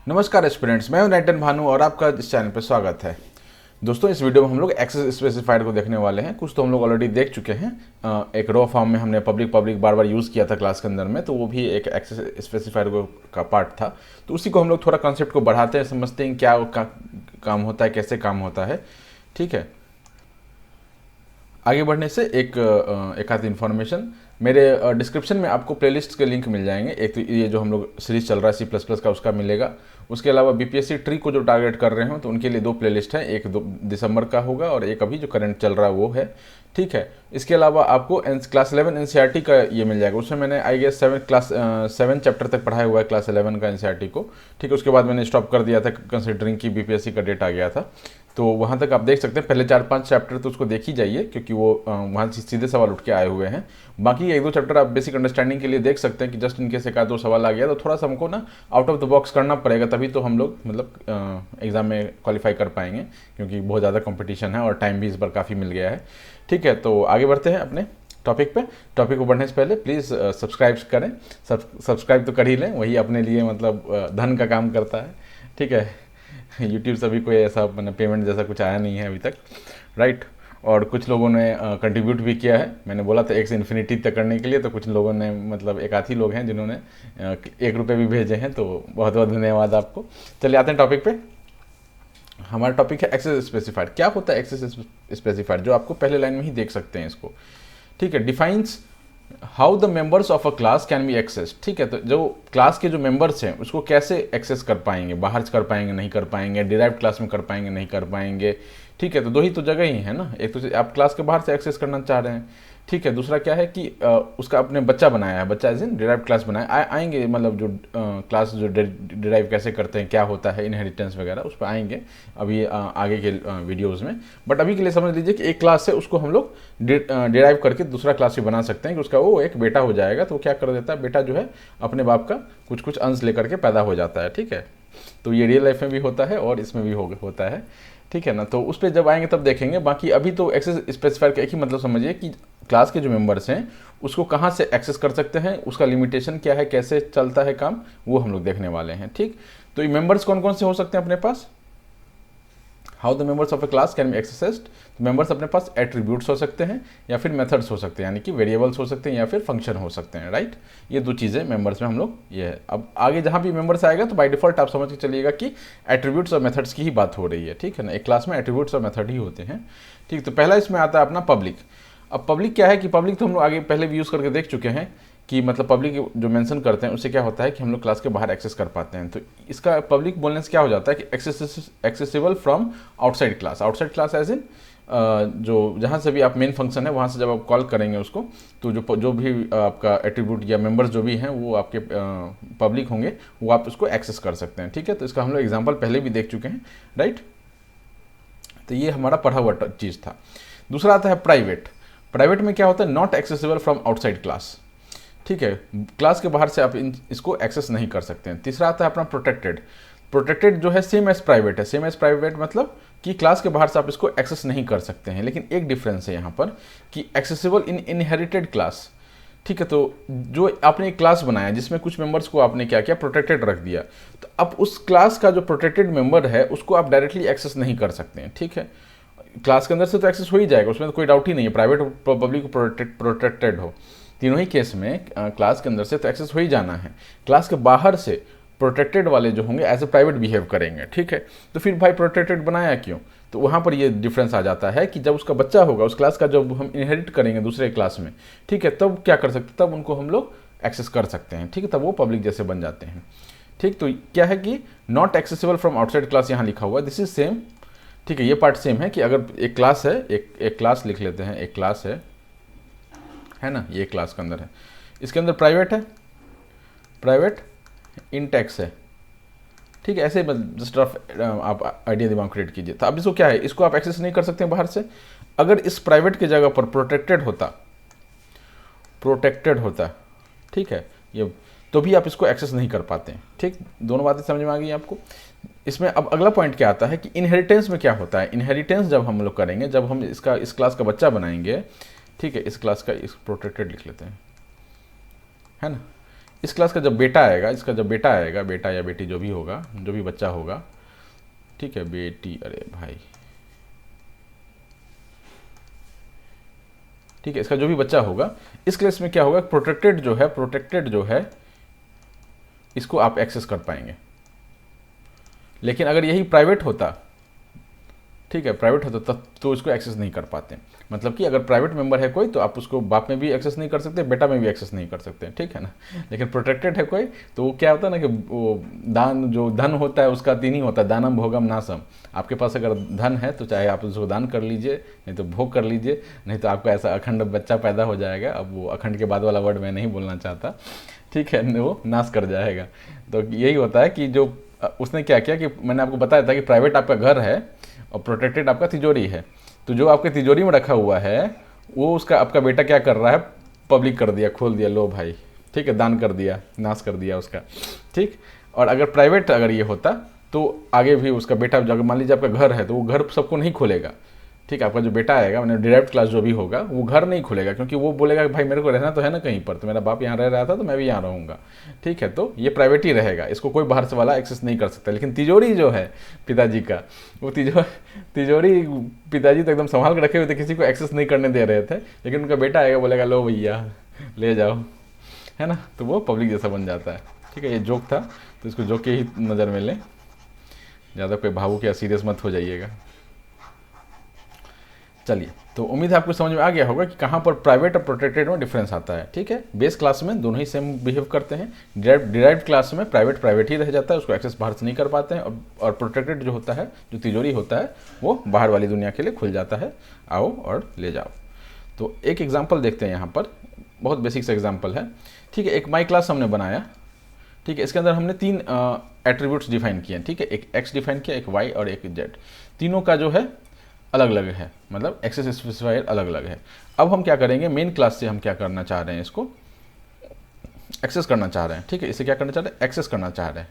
नमस्कार एस्पिरेंट्स, मैं हूं नैटन भानु और आपका इस चैनल पर स्वागत है। दोस्तों, इस वीडियो में हम लोग एक्सेस स्पेसिफायर को देखने वाले हैं। कुछ तो हम लोग ऑलरेडी देख चुके हैं। एक रो फॉर्म में हमने पब्लिक बार बार यूज़ किया था क्लास के अंदर में, तो वो भी एक एक्सेस स्पेसिफायर का पार्ट था। तो उसी को हम लोग थोड़ा कॉन्सेप्ट को बढ़ाते हैं, समझते हैं क्या काम होता है, कैसे काम होता है। ठीक है, आगे बढ़ने से एक आध इन्फॉर्मेशन, मेरे डिस्क्रिप्शन में आपको प्लेलिस्ट के लिंक मिल जाएंगे। एक तो ये जो हम लोग सीरीज चल रहा है C++ का, उसका मिलेगा। उसके अलावा बीपीएससी ट्री को जो टारगेट कर रहे हो तो उनके लिए 2 प्लेलिस्ट हैं, एक दिसंबर का होगा और एक अभी जो करंट चल रहा है वो है। ठीक है, इसके अलावा आपको क्लास 11 एनसीईआरटी का ये मिल जाएगा। उसमें मैंने आई गेस 7 चैप्टर तक पढ़ाया हुआ है क्लास 11 का एनसीईआरटी को। ठीक है, उसके बाद मैंने स्टॉप कर दिया था कंसिडरिंग की बीपीएससी का डेट आ गया था। तो वहाँ तक आप देख सकते हैं, पहले 4-5 चैप्टर तो उसको देख ही जाइए, क्योंकि वो वहाँ से सीधे सवाल उठ के आए हुए हैं। बाकी 1-2 चैप्टर आप बेसिक अंडरस्टैंडिंग के लिए देख सकते हैं कि जस्ट इनकेस एक आध 2 सवाल आ गया तो थोड़ा सा हमको ना आउट ऑफ द बॉक्स करना पड़ेगा, तभी तो हम लोग मतलब एग्ज़ाम में क्वालिफाई कर पाएंगे, क्योंकि बहुत ज़्यादा कंपटीशन है और टाइम भी इस बार काफ़ी मिल गया है। ठीक है, तो आगे बढ़ते हैं अपने टॉपिक पे। टॉपिक को बढ़ने से पहले प्लीज़ सब्सक्राइब करें। सब्सक्राइब तो कर ही लें, वही अपने लिए मतलब धन का काम करता है। ठीक है, यूट्यूब से भी कोई ऐसा मैंने पेमेंट जैसा कुछ आया नहीं है अभी तक, राइट। और कुछ लोगों ने कंट्रीब्यूट भी किया है। मैंने बोला था 1 से इन्फिनिटी तक करने के लिए, तो कुछ लोगों ने मतलब एक आध ही लोग हैं जिन्होंने 1 रुपये भी भेजे हैं, तो बहुत बहुत धन्यवाद आपको। चलिए आते हैं टॉपिक पे। हमारा टॉपिक है एक्सेस स्पेसिफायर। क्या होता है एक्सेस स्पेसिफायर, जो आपको पहले लाइन में ही देख सकते हैं इसको। ठीक है, defines how the members of a class can be access. ठीक है, तो जो क्लास के जो मेंबर्स हैं उसको कैसे एक्सेस कर पाएंगे, बाहर कर पाएंगे नहीं कर पाएंगे, डिराइव्ड क्लास में कर पाएंगे नहीं कर पाएंगे। ठीक है, तो 2 ही तो जगह ही है ना। एक तो आप क्लास के बाहर से एक्सेस करना चाह रहे हैं। ठीक है, दूसरा क्या है कि उसका आपने बच्चा बनाया है, बच्चा एज इन डिराइव्ड क्लास बनाया। आएंगे मतलब जो क्लास जो डिराइव कैसे करते हैं, क्या होता है इनहेरिटेंस वगैरह, उस पर आएंगे अभी आगे के वीडियोज़ में। बट अभी के लिए समझ लीजिए कि एक क्लास से उसको हम लोग डिराइव करके दूसरा क्लास भी बना सकते हैं कि उसका वो एक बेटा हो जाएगा। तो क्या कर देता है, बेटा जो है अपने बाप का कुछ कुछ अंश लेकर के पैदा हो जाता है। ठीक है, तो ये रियल लाइफ में भी होता है और इसमें भी होता है। ठीक है ना, तो उस पर जब आएंगे तब देखेंगे। बाकी अभी तो एक्सेस स्पेसिफायर का एक ही मतलब समझिए कि क्लास के जो मेंबर्स हैं उसको कहाँ से एक्सेस कर सकते हैं, उसका लिमिटेशन क्या है, कैसे चलता है काम, वो हम लोग देखने वाले हैं। ठीक, तो ये मेंबर्स कौन कौन से हो सकते हैं अपने पास। How the members of a class can be accessed. तो मेंबर्स अपने पास एट्रीब्यूट्स हो सकते हैं या फिर मेथड्स हो सकते हैं, यानी कि वेरिएबल्स हो सकते हैं या फिर फंक्शन हो सकते हैं, राइट। ये 2 चीज़ें मेंबर्स में हम लोग ये है। अब आगे जहाँ भी मेंबर्स आएगा तो बाय डिफॉल्ट आप समझ के चलिएगा कि एट्रीब्यूट्स और मेथड्स की ही बात हो रही है। ठीक है ना, एक क्लास में एट्रीब्यूट्स और मेथड ही होते हैं। ठीक, तो पहला इसमें आता है अपना पब्लिक। अब पब्लिक क्या है कि पब्लिक तो हम लोग आगे पहले भी यूज़ करके देख चुके हैं कि मतलब पब्लिक जो मेंशन करते हैं उससे क्या होता है कि हम लोग क्लास के बाहर एक्सेस कर पाते हैं। तो इसका पब्लिक बोलने से क्या हो जाता है कि accessible from outside class. Outside class as in जो जहाँ से भी आप मेन फंक्शन है वहाँ से जब आप कॉल करेंगे उसको, तो जो भी आपका एट्रीब्यूट या मेंबर्स जो भी हैं वो आपके पब्लिक होंगे, वो आप उसको एक्सेस कर सकते हैं। ठीक है, तो इसका हम लोग एग्जाम्पल पहले भी देख चुके हैं, राइट। तो ये हमारा पढ़ा हुआ चीज़ था। दूसरा आता है प्राइवेट। प्राइवेट में क्या होता है, not accessible from outside class. ठीक है, क्लास के बाहर से आप इसको एक्सेस नहीं कर सकते हैं। तीसरा आता है अपना प्रोटेक्टेड। प्रोटेक्टेड जो है सेम एज प्राइवेट है। सेम एज प्राइवेट मतलब कि क्लास के बाहर से आप इसको एक्सेस नहीं कर सकते हैं, लेकिन एक डिफरेंस है यहाँ पर कि एक्सेसिबल इन इनहेरिटेड क्लास। ठीक है, तो जो आपने एक क्लास बनाया जिसमें कुछ मेंबर्स को आपने क्या किया, प्रोटेक्टेड रख दिया, तो अब उस क्लास का जो प्रोटेक्टेड मेंबर है उसको आप डायरेक्टली एक्सेस नहीं कर सकते हैं। ठीक है, क्लास के अंदर से तो एक्सेस हो ही जाएगा, उसमें तो कोई डाउट ही नहीं है, प्राइवेट हो पब्लिक प्रोटेक्टेड हो, तीनों ही केस में क्लास के अंदर से तो एक्सेस हो ही जाना है। क्लास के बाहर से प्रोटेक्टेड वाले जो होंगे एज ए प्राइवेट बिहेव करेंगे। ठीक है, तो फिर भाई प्रोटेक्टेड बनाया क्यों, तो वहाँ पर ये डिफरेंस आ जाता है कि जब उसका बच्चा होगा उस क्लास का, जब हम इनहेरिट करेंगे दूसरे क्लास में, ठीक है, तब क्या कर सकते, तब उनको हम लोग एक्सेस कर सकते हैं। ठीक है, तब वो पब्लिक जैसे बन जाते हैं। ठीक, तो क्या है कि not accessible from outside class यहाँ लिखा हुआ है, दिस इज सेम। ठीक है, ये पार्ट सेम है कि अगर एक क्लास है, एक क्लास लिख लेते हैं, एक क्लास है ना, ये क्लास के अंदर है, इसके अंदर प्राइवेट है, प्राइवेट इंटेक्स है। ठीक है, ऐसे जस्ट आप आइडिया दिमाग क्रिएट कीजिए। तो अब इसको क्या है, इसको आप एक्सेस नहीं कर सकते हैं बाहर से। अगर इस प्राइवेट की जगह पर प्रोटेक्टेड होता, ठीक है, ये तो भी आप इसको एक्सेस नहीं कर पाते हैं। ठीक, दोनों बातें समझ में आ गई आपको। इसमें अब अगला पॉइंट क्या आता है कि इनहेरिटेंस में क्या होता है। इनहेरिटेंस जब हम लोग करेंगे, जब हम इस क्लास का बच्चा बनाएंगे, ठीक है, इस क्लास का इस प्रोटेक्टेड लिख लेते हैं, है ना, इस क्लास का जब बेटा आएगा, इसका जब बेटा आएगा, बेटा या बेटी जो भी होगा, जो भी बच्चा होगा, ठीक है, बेटी, अरे भाई, ठीक है, इसका जो भी बच्चा होगा, इस केस में क्या होगा, प्रोटेक्टेड जो है इसको आप एक्सेस कर पाएंगे। लेकिन अगर यही प्राइवेट होता, ठीक है, प्राइवेट होता तब तो इसको एक्सेस नहीं कर पाते। मतलब कि अगर प्राइवेट मेंबर है कोई तो आप उसको बाप में भी एक्सेस नहीं कर सकते, बेटा में भी एक्सेस नहीं कर सकते, ठीक है ना। लेकिन प्रोटेक्टेड है कोई तो वो क्या होता है ना कि वो दान, जो धन होता है उसका तीन ही होता है, दानम भोगम नासम। आपके पास अगर धन है तो चाहे आप उसको दान कर लीजिए, नहीं तो भोग कर लीजिए, नहीं तो आपका ऐसा अखंड बच्चा पैदा हो जाएगा। अब वो अखंड के बाद वाला वर्ड मैं नहीं बोलना चाहता, ठीक है, वो नाश कर जाएगा। तो यही होता है कि जो उसने क्या किया कि मैंने आपको बताया था कि प्राइवेट आपका घर है और प्रोटेक्टेड आपका तिजोरी है। तो जो आपके तिजोरी में रखा हुआ है वो उसका आपका बेटा क्या कर रहा है, पब्लिक कर दिया, खोल दिया, लो भाई, ठीक है, दान कर दिया, नाश कर दिया उसका, ठीक। और अगर प्राइवेट अगर ये होता तो आगे भी उसका बेटा, अगर मान लीजिए आपका घर है तो वो घर सबको नहीं खोलेगा, ठीक है। आपका जो बेटा आएगा, मैंने डिराइव्ड क्लास जो भी होगा, वो घर नहीं खुलेगा, क्योंकि वो बोलेगा कि भाई मेरे को रहना तो है ना कहीं पर, तो मेरा बाप यहाँ रह रहा था तो मैं भी यहाँ रहूँगा, ठीक है। तो ये प्राइवेट ही रहेगा, इसको कोई बाहर से वाला एक्सेस नहीं कर सकता। लेकिन तिजोरी जो है पिताजी का, वो तिजोरी पिताजी तो एकदम संभाल के रखे हुए थे, किसी को एक्सेस नहीं करने दे रहे थे। लेकिन उनका बेटा आएगा, बोलेगा लो भैया ले जाओ, है ना, तो वो पब्लिक जैसा बन जाता है, ठीक है। ये जोक था तो इसको जोक के ही नज़र में लें, ज़्यादा कोई भावुक या सीरियस मत हो जाइएगा। चलिए, तो उम्मीद है आपको समझ में आ गया होगा कि कहाँ पर प्राइवेट और प्रोटेक्टेड में डिफरेंस आता है, ठीक है। बेस क्लास में दोनों ही सेम बिहेव करते हैं, डिराइव्ड क्लास में प्राइवेट ही रह जाता है, उसको एक्सेस बाहर से नहीं कर पाते हैं, और प्रोटेक्टेड जो होता है, जो तिजोरी होता है, वो बाहर वाली दुनिया के लिए खुल जाता है, आओ और ले जाओ। तो एक एग्जाम्पल देखते हैं यहाँ पर, बहुत बेसिक सा एग्जाम्पल है, ठीक है। एक माई क्लास हमने बनाया, ठीक है। इसके अंदर हमने तीन एट्रीब्यूट्स डिफाइन किए हैं, ठीक है। एक एक्स डिफाइन किया, एक वाई और एक जेड। तीनों का जो है अलग अलग है, मतलब एक्सेस स्पेसिफायर अलग अलग है। अब हम क्या करेंगे, मेन क्लास से हम क्या करना चाह रहे हैं, इसको एक्सेस करना चाह रहे हैं, ठीक है। इसे क्या करना चाह रहे हैं, एक्सेस करना चाह रहे हैं।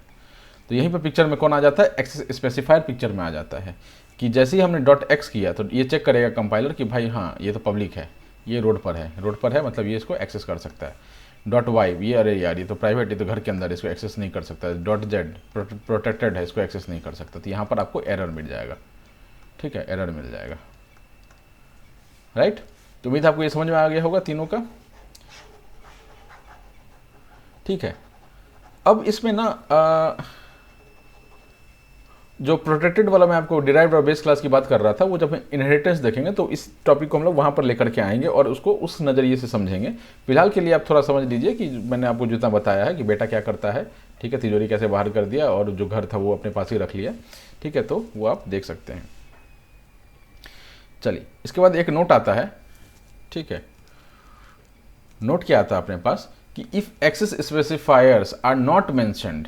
तो यहीं पर पिक्चर में कौन आ जाता है, एक्सेस स्पेसिफायर पिक्चर में आ जाता है, कि जैसे ही हमने डॉट एक्स किया तो ये चेक करेगा कंपाइलर कि भाई हाँ ये तो पब्लिक है, ये रोड पर है, मतलब ये इसको एक्सेस कर सकता है। डॉट वाई, ये अरे यार ये तो प्राइवेट, ये तो घर के अंदर, इसको एक्सेस नहीं कर सकता। डॉट जेड प्रोटेक्टेड है, इसको एक्सेस नहीं कर सकता। तो यहाँ पर आपको एरर मिल जाएगा, ठीक है, एरर मिल जाएगा, राइट। तो उम्मीद आपको ये समझ में आ गया होगा तीनों का, ठीक है। अब इसमें ना जो प्रोटेक्टेड वाला मैं आपको डिराइव्ड और बेस क्लास की बात कर रहा था, वो जब हम इनहेरिटेंस देखेंगे तो इस टॉपिक को हम लोग वहाँ पर लेकर के आएंगे और उसको उस नज़रिए से समझेंगे। फिलहाल के लिए आप थोड़ा समझ लीजिए कि मैंने आपको जितना बताया है कि बेटा क्या करता है, ठीक है, तिजोरी कैसे बाहर कर दिया और जो घर था वो अपने पास ही रख लिया, ठीक है। तो वो आप देख सकते हैं। चलिए, इसके बाद एक नोट आता है, ठीक है। नोट क्या आता है अपने पास कि if access specifiers are not mentioned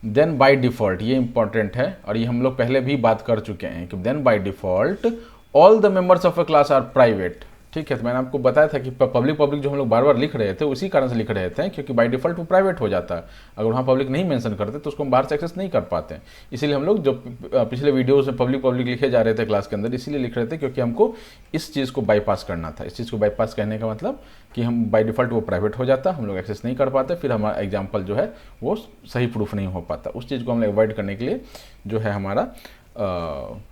then by default, ये इंपॉर्टेंट है और ये हम लोग पहले भी बात कर चुके हैं कि then by default all the members of a class are private, ठीक है। तो मैंने आपको बताया था कि पब्लिक जो हम लोग बार बार लिख रहे थे उसी कारण से लिख रहे थे, क्योंकि बाय डिफॉल्ट वो प्राइवेट हो जाता है। अगर वहाँ पब्लिक नहीं मेंशन करते तो उसको हम बाहर से एक्सेस नहीं कर पाते। इसीलिए हम लोग जो पिछले वीडियोज़ में पब्लिक लिखे जा रहे थे क्लास के अंदर, इसीलिए लिख रहे थे क्योंकि हमको इस चीज़ को बाईपास करना था। इस चीज़ को बाईपास कहने का मतलब कि हम बाय डिफॉल्ट वो प्राइवेट हो जाता, हम लोग एक्सेस नहीं कर पाते, फिर हमारा एग्जाम्पल जो है वो सही प्रूफ नहीं हो पाता। उस चीज़ को हम लोग अवॉइड करने के लिए जो है हमारा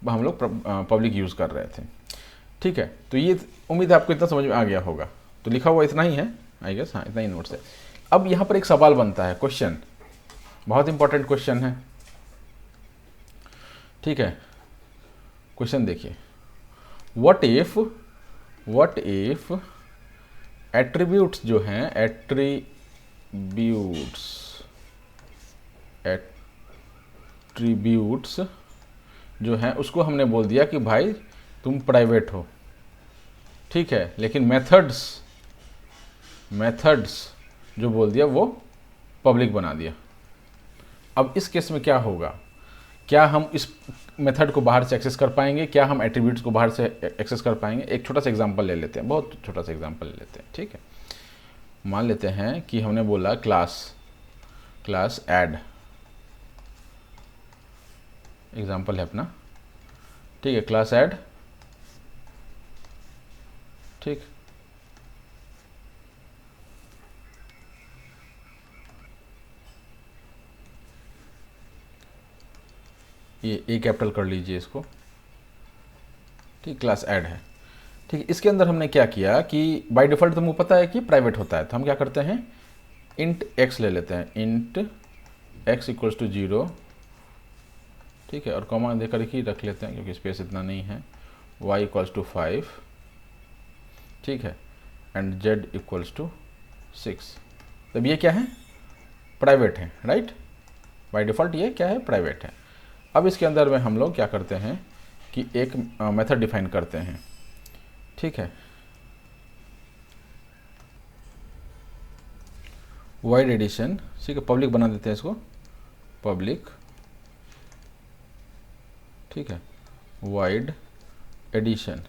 हम लोग पब्लिक यूज़ कर रहे थे, ठीक है। तो ये उम्मीद है आपको इतना समझ में आ गया होगा। तो लिखा हुआ इतना ही है आई गेस, हाँ इतना ही नोट्स है। अब यहाँ पर एक सवाल बनता है, क्वेश्चन, बहुत इंपॉर्टेंट क्वेश्चन है, ठीक है। क्वेश्चन देखिए, व्हाट इफ एट्रीब्यूट्स जो हैं, एट्रीब्यूट्स जो हैं उसको हमने बोल दिया कि भाई तुम प्राइवेट हो, ठीक है। लेकिन मेथड्स जो बोल दिया वो पब्लिक बना दिया। अब इस केस में क्या होगा, क्या हम इस मेथड को बाहर से एक्सेस कर पाएंगे, क्या हम एट्रीब्यूट्स को बाहर से एक्सेस कर पाएंगे। एक छोटा सा एग्जांपल ले लेते हैं, बहुत छोटा सा एग्जांपल ले लेते हैं, ठीक है। मान लेते हैं कि हमने बोला क्लास ऐड, एग्जांपल है अपना, ठीक है, क्लास ऐड, ठीक। ये ए कैपिटल कर लीजिए इसको, ठीक, क्लास ऐड है। ठीक, इसके अंदर हमने क्या किया कि बाय डिफ़ॉल्ट तुमको पता है कि प्राइवेट होता है, तो हम क्या करते हैं इंट x ले लेते हैं, इंट x इक्वल्स टू 0, ठीक है, और कॉमा देकर ही रख लेते हैं क्योंकि स्पेस इतना नहीं है, y इक्वल्स टू 5, ठीक है, एंड z इक्वल्स टू 6। तब ये क्या है, प्राइवेट है, राइट, बाय डिफ़ॉल्ट ये क्या है, प्राइवेट है। अब इसके अंदर में हम लोग क्या करते हैं कि एक मेथड डिफाइन करते हैं, ठीक है, वाइड एडिशन, ठीक है, पब्लिक बना देते हैं इसको, पब्लिक, ठीक है, वाइड एडिशन,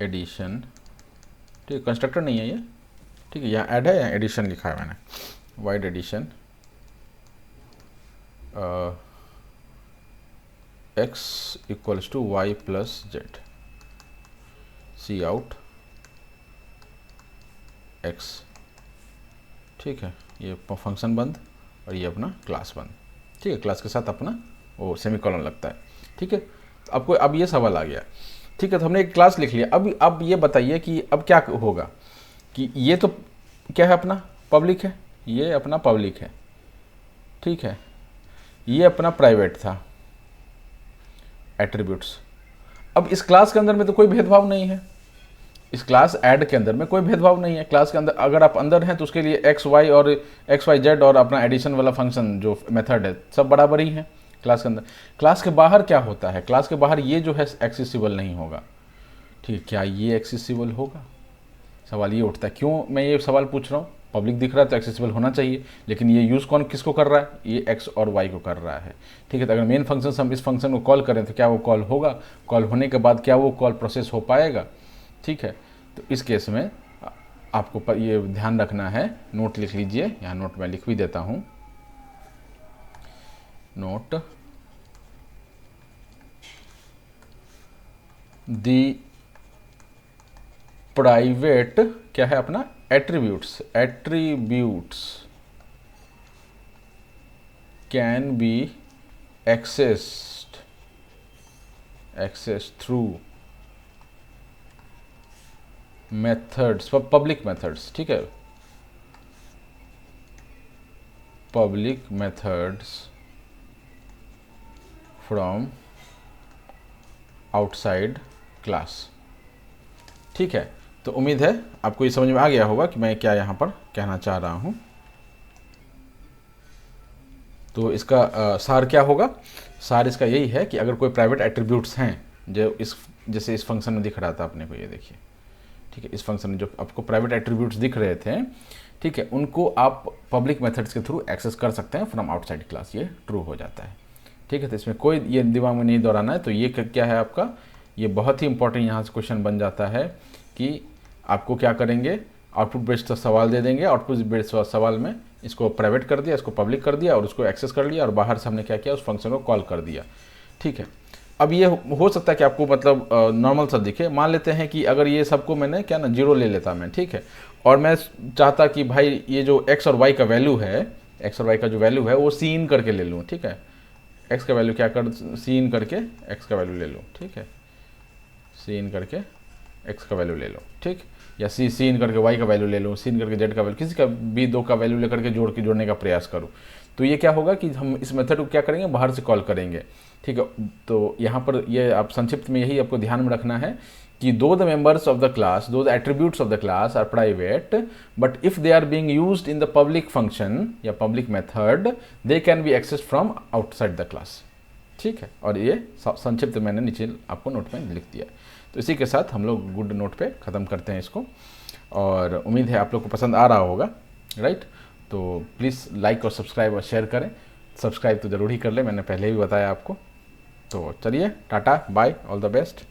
एडिशन, ठीक है, कंस्ट्रक्टर नहीं है ये, ठीक है, यहाँ ऐड है, यहाँ एडिशन लिखा है मैंने, void addition x equals to y plus z, cout x, ठीक है, ये फंक्शन बंद और ये अपना क्लास बंद, ठीक है, क्लास के साथ अपना वो सेमीकोलन लगता है, ठीक है। तो आपको अब ये सवाल आ गया, ठीक है, तो हमने एक क्लास लिख लिया। अब ये बताइए कि अब क्या होगा कि ये तो क्या है, अपना पब्लिक है, ये अपना पब्लिक है, ठीक है, ये अपना प्राइवेट था एट्रीब्यूट्स। अब इस क्लास के अंदर में तो कोई भेदभाव नहीं है, इस क्लास ऐड के अंदर में कोई भेदभाव नहीं है। क्लास के अंदर अगर आप अंदर हैं तो उसके लिए एक्स वाई और एक्स वाई जेड और अपना एडिशन वाला फंक्शन जो मेथड है सब बराबर ही है क्लास के अंदर। क्लास के बाहर क्या होता है, क्लास के बाहर ये जो है एक्सेसिबल नहीं होगा, ठीक, क्या ये एक्सेसिबल होगा, सवाल ये उठता है। क्यों मैं ये सवाल पूछ रहा हूँ, पब्लिक दिख रहा है तो एक्सेसिबल होना चाहिए, लेकिन ये यूज़ कौन किसको कर रहा है, ये एक्स और वाई को कर रहा है, ठीक है। तो अगर मेन फंक्शन से हम इस फंक्शन को कॉल करें तो क्या वो कॉल होगा, कॉल होने के बाद क्या वो कॉल प्रोसेस हो पाएगा, ठीक है। तो इस केस में आपको ये ध्यान रखना है, नोट लिख लीजिए, यहाँ नोट मैं लिख भी देता हूँ, नोट दी प्राइवेट क्या है अपना attributes, attributes can be accessed through methods, public methods, ठीक है, public methods from outside class, ठीक है। तो उम्मीद है आपको ये समझ में आ गया होगा कि मैं क्या यहाँ पर कहना चाह रहा हूँ। तो इसका सार क्या होगा, सार इसका यही है कि अगर कोई प्राइवेट एट्रीब्यूट्स हैं जो जैसे इस फंक्शन में दिख रहा था अपने को, ये देखिए, ठीक है, इस फंक्शन में जो आपको प्राइवेट एट्रीब्यूट्स दिख रहे थे, ठीक है, उनको आप पब्लिक मेथड्स के थ्रू एक्सेस कर सकते हैं फ्रॉम आउटसाइड क्लास, ये ट्रू हो जाता है, ठीक है। तो इसमें कोई ये दिमाग में नहीं दोहराना है। तो ये क्या है आपका, ये बहुत ही इंपॉर्टेंट यहाँ से क्वेश्चन बन जाता है कि आपको क्या करेंगे, आउटपुट बेस्ड सवाल दे देंगे, आउटपुट बेस्ड सवाल में इसको प्राइवेट कर दिया, इसको पब्लिक कर दिया और उसको एक्सेस कर लिया और बाहर से हमने क्या किया, उस फंक्शन को कॉल कर दिया, ठीक है। अब ये हो सकता है कि आपको मतलब नॉर्मल सा दिखे, मान लेते हैं कि अगर ये सबको मैंने क्या ना 0 ले लेता मैं, ठीक है, और मैं चाहता कि भाई ये जो x और y का वैल्यू है, x और y का जो वैल्यू है वो सी इन करके ले लूँ, ठीक है, x का वैल्यू क्या कर सी इन करके x का वैल्यू ले लूँ, ठीक है, सी इन करके x का वैल्यू ले लो, ठीक, या सी इन करके y का वैल्यू ले लूँ, सी इन करके z का वैल्यू, किसी का भी दो का वैल्यू लेकर के जोड़ने का प्रयास करूँ। तो ये क्या होगा कि हम इस मेथड को क्या करेंगे, बाहर से कॉल करेंगे, ठीक है। तो यहाँ पर ये आप संक्षिप्त में यही आपको ध्यान में रखना है कि दो the members of the class, दो the attributes of the class are private, but if they are being used in the public function या public method, they can be accessed from outside the class, ठीक है। और ये संक्षिप्त मैंने नीचे आपको नोट में लिख दिया। तो इसी के साथ हम लोग गुड नोट पे ख़त्म करते हैं इसको, और उम्मीद है आप लोग को पसंद आ रहा होगा, राइट। तो प्लीज़ लाइक और सब्सक्राइब और शेयर करें, सब्सक्राइब तो ज़रूर ही कर लें, मैंने पहले भी बताया आपको। तो चलिए, tata bye, all the best.